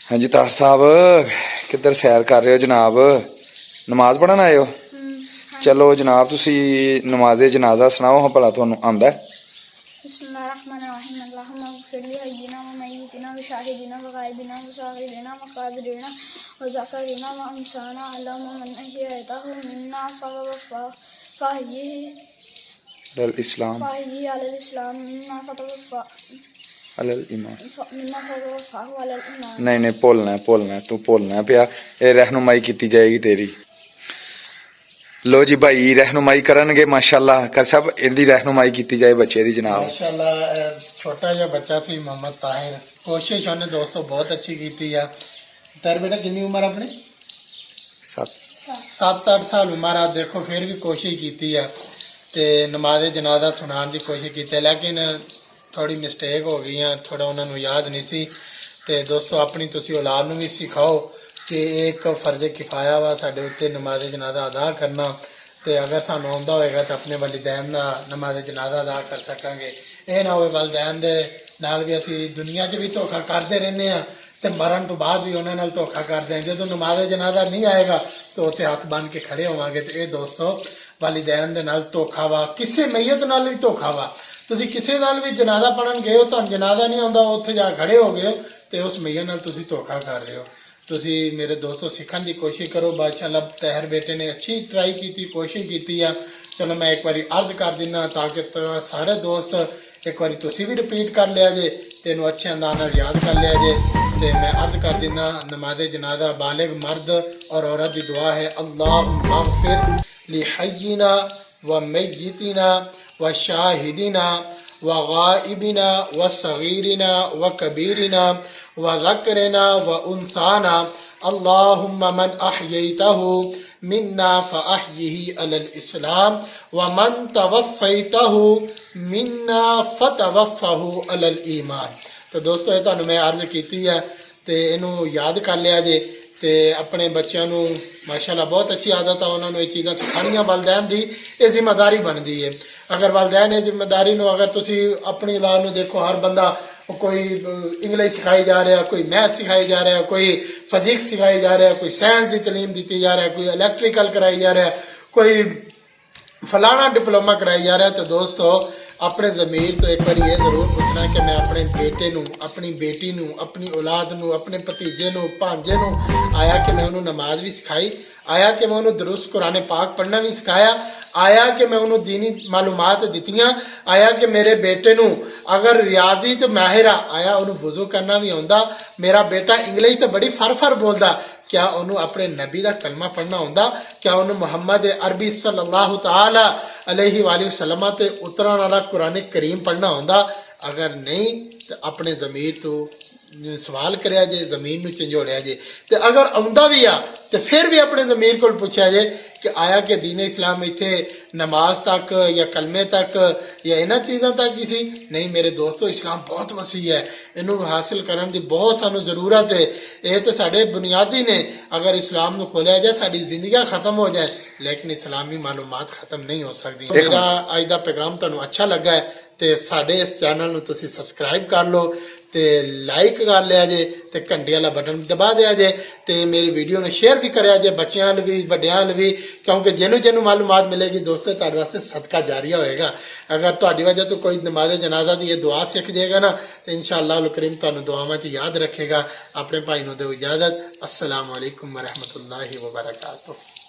हाँ जी तार साहब, किधर सैर कर रहे हो जनाब? नमाज पढ़न आए हो? चलो जनाब, तुसी नमाज़े जनाजा सुनाओ हाँ भला, तुहानू आंदा है? बिस्मिल्लाहिर्रहमानिर्रहीम। अल्लाहुम्मा इग़फिर ली हय्यिना व मय्यितिना व शाहिदिना व गायबिना व साग़िरिना व क़ादिरिना व ज़करिना व उन्साना। अल्लाहुम्मा मन अहयैतहु मिन्ना फ़अहयिही अलल इस्लाम अलल इस्लाम मिन्ना अलल ईमान। फ़तवफ़्फ़हु अलल ईमान। नहीं भुलना तू भुलना पिया। ये रहनुमाई की जाएगी तेरी। लो जी भाई रहनुमाई करनगे माशाअल्लाह। कर सब इनकी रहनुमाई की जाए बच्चे दी जनाब। माशाअल्लाह छोटा जिहा बच्चा सी मोहम्मद ताहिर। कोशिश उन्हें दोस्तों बहुत अच्छी की है। तेरे बेटा कितनी उम्र अपनी? 7-8 साल उम्र आ। देखो फिर भी कोशिश की है ते नमाज़े जनाजा सुनाने की कोशिश की, लेकिन थोड़ी मिस्टेक हो गई है, थोड़ा उन्होंने याद नहीं सी। ते दोस्तों अपनी तुसी औलाद नूं भी सिखाओ कि एक फर्ज किफाया वा साडे उत्ते नमाज़े जनाजा अदा करना। ते अगर सानू आउंदा होएगा तो अपने वालिदैन दा नमाज़े जनाजा अदा कर सकांगे। ये ना होवे वालिदैन दे नाल भी असी दुनिया च भी धोखा करते रहने आ ते मरण तो बाद भी उन्हां नाल धोखा करदे आ। जदों नमाज़े जनाजा नहीं आएगा तो उत्ते हथ बन के खड़े होवांगे। ते ये दोस्तों वालिदैन दे नाल धोखा वा, किसी मैयत नाल भी धोखा वा। तुसी किसी नाल भी जनाजा पढ़न गए हो, तुहानू जनाजा नहीं आउंदा, उत्थे जा खड़े हो गए हो ते उस मैयत नाल तुसी धोखा कर रहे हो। तुसी मेरे दोस्तों सीखने की कोशिश करो। माशाअल्लाह ताहिर बेटे ने अच्छी ट्राई की, कोशिश की है। चलो मैं एक बार अर्ज कर देना ताकि सारे दोस्त एक बार तुसी भी रिपीट कर लिया जे, तेन अच्छे अंदाज नाल याद कर लिया जे। ते मैं अर्ज कर देना नमाज़े जनाजा बालिग मर्द और औरत की दुआ है। अल्लाहुम्मा अग़फिर ली हय्यिना व मय्यितिना व शाहिदिना व गाइबिना व सगीरिना व कबीरिना व ज़करिना व उन्साना। अल्लाहुम्मा मन अहयैतहु मिन्ना फ़अहयिही अलल इस्लाम व मन तवफ़्फ़ैतहु मिन्ना फ़तवफ़्फ़हु अलल ईमान। तो दोस्तों ये तुहानू मैं अर्ज की है ते इनू याद कर लिया जे। ते अपने बच्चों नू माशाअल्लाह बहुत अच्छी आदत है, उन्होंने ये चीज़ां सिखानियां। वालिदैन दी ये जिम्मेदारी बनती है। अगर वालिदैन ये जिम्मेदारी नू अगर तुसी अपनी औलाद नू देखो, हर बंदा कोई इंग्लिश सिखाई जा रहा, कोई मैथ सिखाई जा रहा, कोई फिजिक्स सिखाई जा रहा, कोई साइंस की तलीम दी जा रहा, कोई इलैक्ट्रिकल कराई जा रहा, कोई फलाना डिप्लोमा कराई जा रहा है। तो दोस्तों अपने ज़मीर तो एक बार ये जरूर पूछना कि मैं अपने बेटे नू, अपनी बेटी नू, अपनी औलाद नू, अपने भतीजे नू, भांजे नू आया कि मैं उन्होंने नमाज भी सिखाई, आया कि मैं उन्होंने दुरुस्त कुरान पाक पढ़ना भी सिखाया, आया कि मैं उन्होंने दीनी मालूमात दित्तियां, आया कि मेरे बेटे नू अगर रियाजी तो माहिर आया, उन्होंने वुजू करना भी आउंदा, मेरा बेटा इंग्लिश तो बड़ी फर बोलदा, क्या उन्होंने अपने नबी का कलमा पढ़ना आउंदा, क्या उन्होंने मुहम्मद अरबी सल्लल्लाहु तआला अलैहि वसल्लम ते उतरन वाला कुरान करीम पढ़ना आउंदा? अगर नहीं तो अपने ज़मीर तो सवाल कराया जे, जमीन नू झंझोड़िया जे। ते अगर आउंदा भी आ तो फिर भी अपने ज़मीर को पूछा जे कि आया कि दीन इस्लाम इत्थे नमाज तक या कलमे तक या इन्हां चीज़ों तक ही सी? नहीं मेरे दोस्तों, इस्लाम बहुत वसी है, इनू हासिल करने की बहुत सानू जरूरत है। ये तो साढ़े बुनियादी ने, अगर इस्लाम नू खोलिया जाए साड़ी जिंदगी खत्म हो जाए, लेकिन इस्लामी मालूमात खत्म नहीं हो सकती। मेरा अज का पैगाम तुहानू अच्छा लगा है तो साढ़े इस चैनल नू तुसी सब्सक्राइब कर लो, ते लाइक कर लिया जे, ते घंटे वाला बटन दबा दिया जे, ते मेरी वीडियो ने शेयर भी कराया जे बच्चों भी वड्डियां भी, क्योंकि जिन्हों मालूमात मिलेगी दोस्तों तुहाडे वास्ते सदका जारिया होएगा। अगर तुहाडी वजह तो कोई नमाज़े जनाजा की ये दुआ सीख जाएगा ना तो इंशाअल्लाह अल करीम तुहानू दुआवां च याद रखेगा। अपने भाई नू दो इजाजत। अस्सलाम वालेकुम व रहमतुल्लाहि व बरकातुहू।